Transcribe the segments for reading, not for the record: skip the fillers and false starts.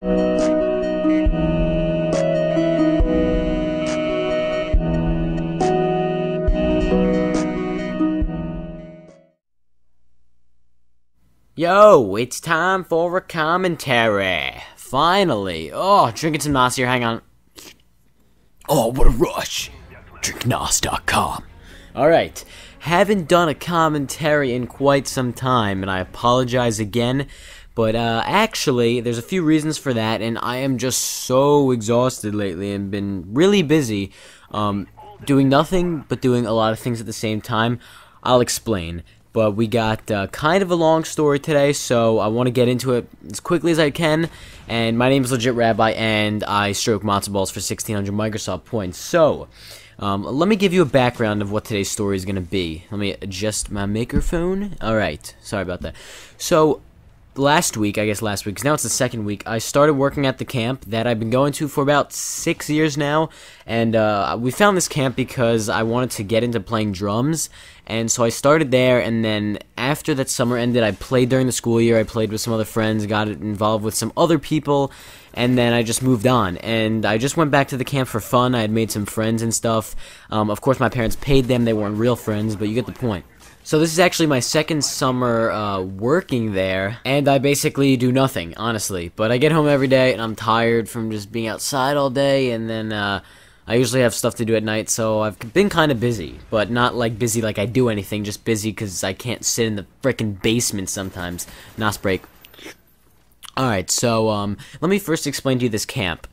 Yo, it's time for a commentary. Finally. Oh, drinking some Nos here, hang on. Oh, what a rush. DrinkNos.com. Alright, haven't done a commentary in quite some time, and I apologize again. But, actually, there's a few reasons for that, and I am just so exhausted lately and been really busy, doing nothing but doing a lot of things at the same time. I'll explain. But we got kind of a long story today, so I want to get into it as quickly as I can. And my name is LegitRabbi, and I stroke matzo balls for 1,600 Microsoft points. So, let me give you a background of what today's story is going to be. Let me adjust my microphone. Alright, sorry about that. So, last week, because now it's the second week, I started working at the camp that I've been going to for about 6 years now, and we found this camp because I wanted to get into playing drums, and so I started there, and then after that summer ended, I played during the school year, I played with some other friends, got involved with some other people, and then I just moved on, and I just went back to the camp for fun. I had made some friends and stuff. Of course, my parents paid them, they weren't real friends, but you get the point. So this is actually my second summer working there, and I basically do nothing, honestly. But I get home every day, and I'm tired from just being outside all day, and then I usually have stuff to do at night, so I've been kind of busy. But not like busy like I do anything, just busy because I can't sit in the frickin' basement sometimes. Nos break. Alright, so let me first explain to you this camp.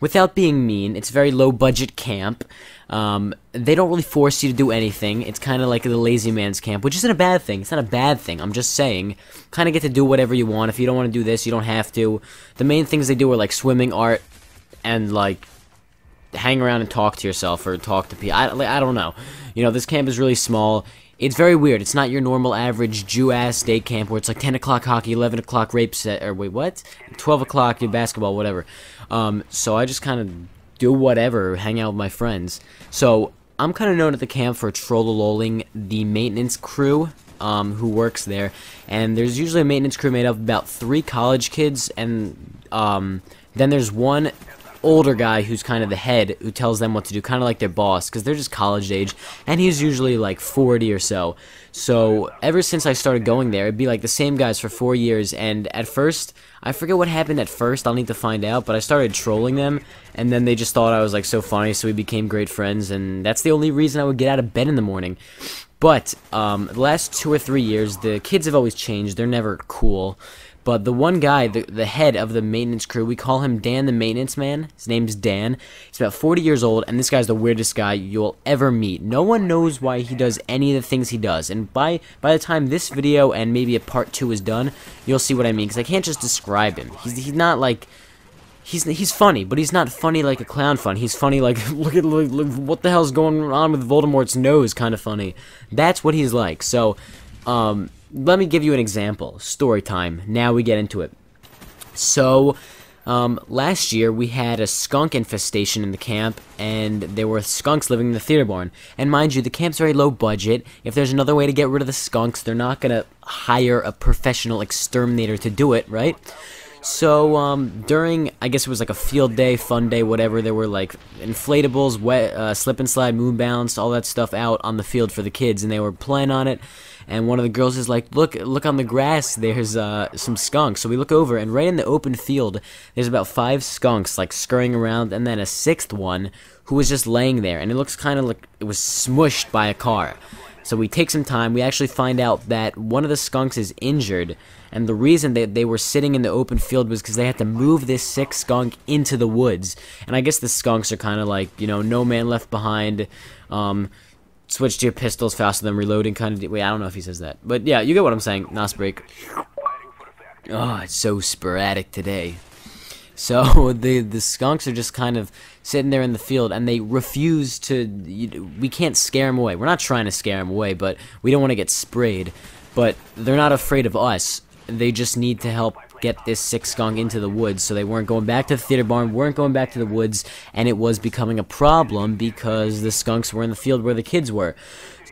Without being mean, it's a very low-budget camp. They don't really force you to do anything. It's kind of like the lazy man's camp, which isn't a bad thing. It's not a bad thing. I'm just saying, kind of get to do whatever you want. If you don't want to do this, you don't have to. The main things they do are like swimming, art, and like hang around and talk to yourself or talk to people. I don't know. You know, this camp is really small. It's very weird. It's not your normal average Jew-ass day camp where it's like 10 o'clock hockey, 11 o'clock rape set, or wait, what? 12 o'clock basketball, whatever. So I just kind of do whatever, hang out with my friends. So I'm kind of known at the camp for troll-lolling the maintenance crew who works there. And there's usually a maintenance crew made up of about 3 college kids, and then there's one older guy who's kind of the head who tells them what to do, kind of like their boss, because they're just college age, and he's usually like 40 or so. So ever since I started going there, it'd be like the same guys for 4 years, and at first, I forget what happened at first, I'll need to find out, but I started trolling them, and then they just thought I was like so funny, so we became great friends, and that's the only reason I would get out of bed in the morning. But the last 2 or 3 years, the kids have always changed, they're never cool. But the one guy, the head of the maintenance crew, we call him Dan the Maintenance Man. His name's Dan. He's about 40 years old, and this guy's the weirdest guy you'll ever meet. No one knows why he does any of the things he does. And by the time this video and maybe a part 2 is done, you'll see what I mean. Because I can't just describe him. He's not like... He's funny, but he's not funny like a clown fun. He's funny like, look, what the hell's going on with Voldemort's nose kind of funny. That's what he's like. So, let me give you an example. Story time. Now we get into it. So, last year we had a skunk infestation in the camp, and there were skunks living in the theater barn. And mind you, the camp's very low budget. If there's another way to get rid of the skunks, they're not gonna hire a professional exterminator to do it, right? So, during, I guess it was like a field day, fun day, whatever, there were like inflatables, slip and slide, moon bounce, all that stuff out on the field for the kids, and they were playing on it. And one of the girls is like, look on the grass, there's some skunks. So we look over, and right in the open field, there's about 5 skunks, like, scurrying around, and then a 6th one who was just laying there. And it looks kind of like it was smushed by a car. So we take some time, we actually find out that one of the skunks is injured, and the reason that they were sitting in the open field was because they had to move this sick skunk into the woods. And I guess the skunks are kind of like, you know, no man left behind, switch to your pistols faster than reloading kind of... Wait, I don't know if he says that. But yeah, you get what I'm saying. Nos break. Oh, it's so sporadic today. So the skunks are just kind of sitting there in the field, and they refuse to... we can't scare them away. We're not trying to scare them away, but we don't want to get sprayed. But they're not afraid of us. They just need to help get this sick skunk into the woods, so they weren't going back to the theater barn, weren't going back to the woods, and it was becoming a problem because the skunks were in the field where the kids were.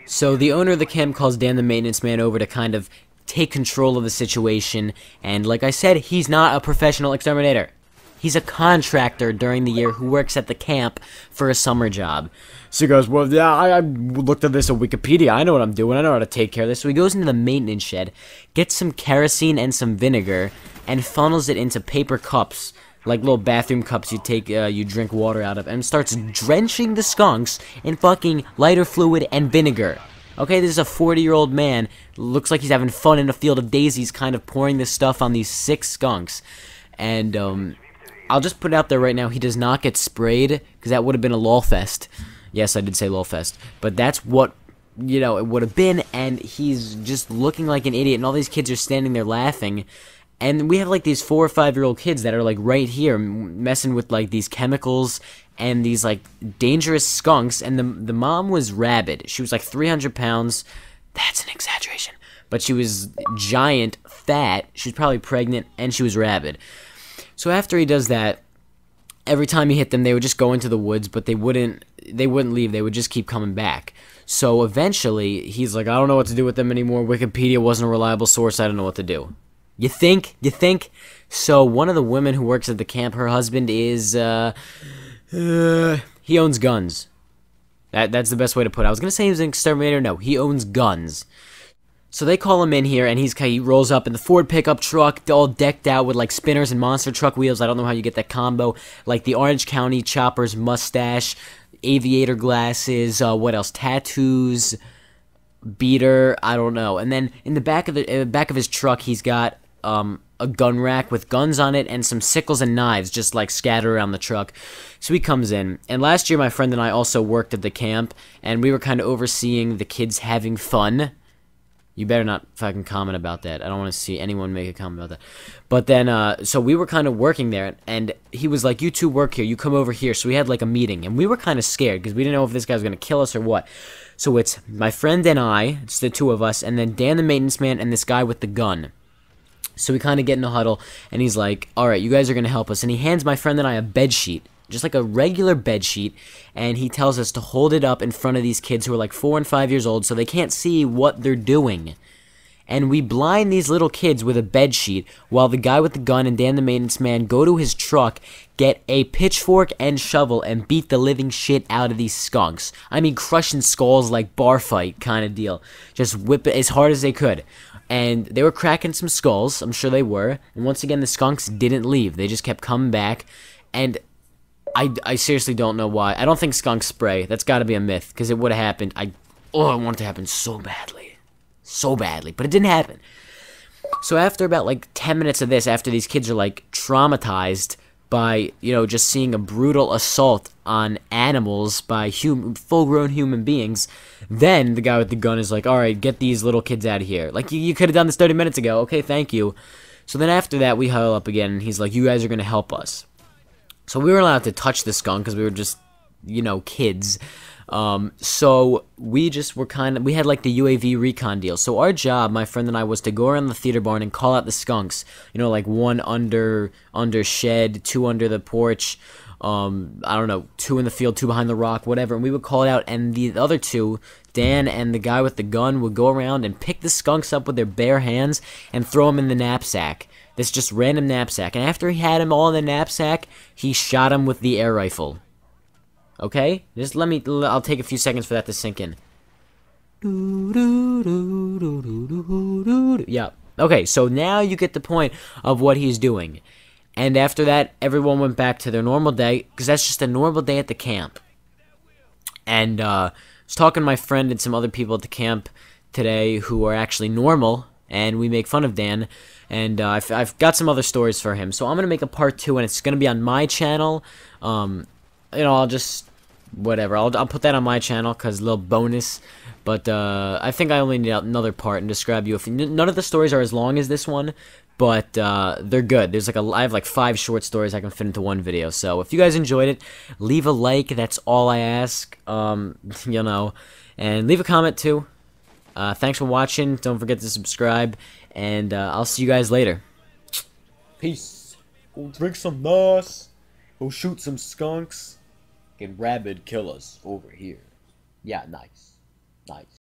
So the owner of the camp calls Dan the maintenance man over to kind of take control of the situation. And like I said, he's not a professional exterminator. He's a contractor during the year who works at the camp for a summer job. So he goes, well, yeah, I looked at this on Wikipedia. I know what I'm doing. I know how to take care of this. So he goes into the maintenance shed, gets some kerosene and some vinegar, and funnels it into paper cups, like little bathroom cups you drink water out of, and starts drenching the skunks in fucking lighter fluid and vinegar. Okay, this is a 40-year-old man. Looks like he's having fun in a field of daisies, kind of pouring this stuff on these 6 skunks. And, I'll just put it out there right now, he does not get sprayed, because that would have been a lolfest. Yes, I did say lolfest. But that's what, you know, it would have been, and he's just looking like an idiot, and all these kids are standing there laughing. And we have, like, these 4 or 5-year-old kids that are, like, right here, messing with, like, these chemicals and these, like, dangerous skunks. And the mom was rabid. She was, like, 300 pounds. That's an exaggeration. But she was giant, fat. She was probably pregnant, and she was rabid. So after he does that, every time he hit them, they would just go into the woods, but they wouldn't leave. They would just keep coming back. So eventually, he's like, I don't know what to do with them anymore. Wikipedia wasn't a reliable source. I don't know what to do. You think? So one of the women who works at the camp, her husband is, he owns guns. That's the best way to put it. I was going to say he was an exterminator. No, he owns guns. So they call him in here, and he rolls up in the Ford pickup truck, all decked out with, like, spinners and monster truck wheels. I don't know how you get that combo. Like, the Orange County Chopper's mustache, aviator glasses, what else? Tattoos, beater, I don't know. And then in the back of his truck, he's got a gun rack with guns on it and some sickles and knives just, like, scattered around the truck. So he comes in. And last year, my friend and I also worked at the camp, and we were kind of overseeing the kids having fun. You better not fucking comment about that. I don't want to see anyone make a comment about that. But then, so we were kind of working there, and he was like, you two work here, you come over here. So we had like a meeting, and we were kind of scared, because we didn't know if this guy was going to kill us or what. So it's my friend and I, it's the 2 of us, and then Dan the maintenance man, and this guy with the gun. So we kind of get in a huddle, and he's like, alright, you guys are going to help us. And he hands my friend and I a bed sheet. Just like a regular bed sheet, and he tells us to hold it up in front of these kids who are like 4 and 5 years old so they can't see what they're doing. And we blind these little kids with a bed sheet while the guy with the gun and Dan the maintenance man go to his truck, get a pitchfork and shovel, and beat the living shit out of these skunks. I mean, crushing skulls like bar fight kind of deal. Just whip it as hard as they could. And they were cracking some skulls, I'm sure they were. And once again, the skunks didn't leave. They just kept coming back. And I seriously don't know why. I don't think skunks spray. That's got to be a myth, because it would have happened. I want it to happen so badly. So badly. But it didn't happen. So after about, like, 10 minutes of this, after these kids are, like, traumatized by, you know, just seeing a brutal assault on animals by full-grown human beings, then the guy with the gun is like, alright, get these little kids out of here. Like, you could have done this 30 minutes ago. Okay, thank you. So then after that, we huddle up again, and he's like, you guys are going to help us. So we weren't allowed to touch the skunk because we were just, you know, kids. So we just were we had like the UAV recon deal. So our job, my friend and I, was to go around the theater barn and call out the skunks. You know, like 1 under shed, 2 under the porch, I don't know, 2 in the field, 2 behind the rock, whatever. And we would call it out, and the other 2, Dan and the guy with the gun, would go around and pick the skunks up with their bare hands and throw them in the knapsack. This just random knapsack. And after he had him all in the knapsack, he shot him with the air rifle. Okay? Just I'll take a few seconds for that to sink in. Yeah. Okay, so now you get the point of what he's doing. And after that, everyone went back to their normal day, because that's just a normal day at the camp. And I was talking to my friend and some other people at the camp today who are actually normal, and we make fun of Dan. And I've got some other stories for him. So I'm going to make a part 2, and it's going to be on my channel. You know, I'll just, whatever. I'll put that on my channel because a little bonus. But I think I only need another part and describe you. None of the stories are as long as this one, but they're good. There's like I have like 5 short stories I can fit into one video. So if you guys enjoyed it, leave a like. That's all I ask. You know, and leave a comment too. Thanks for watching. Don't forget to subscribe. And I'll see you guys later. Peace. Go drink some nos. Go shoot some skunks. Get rabid killers over here. Yeah, nice. Nice.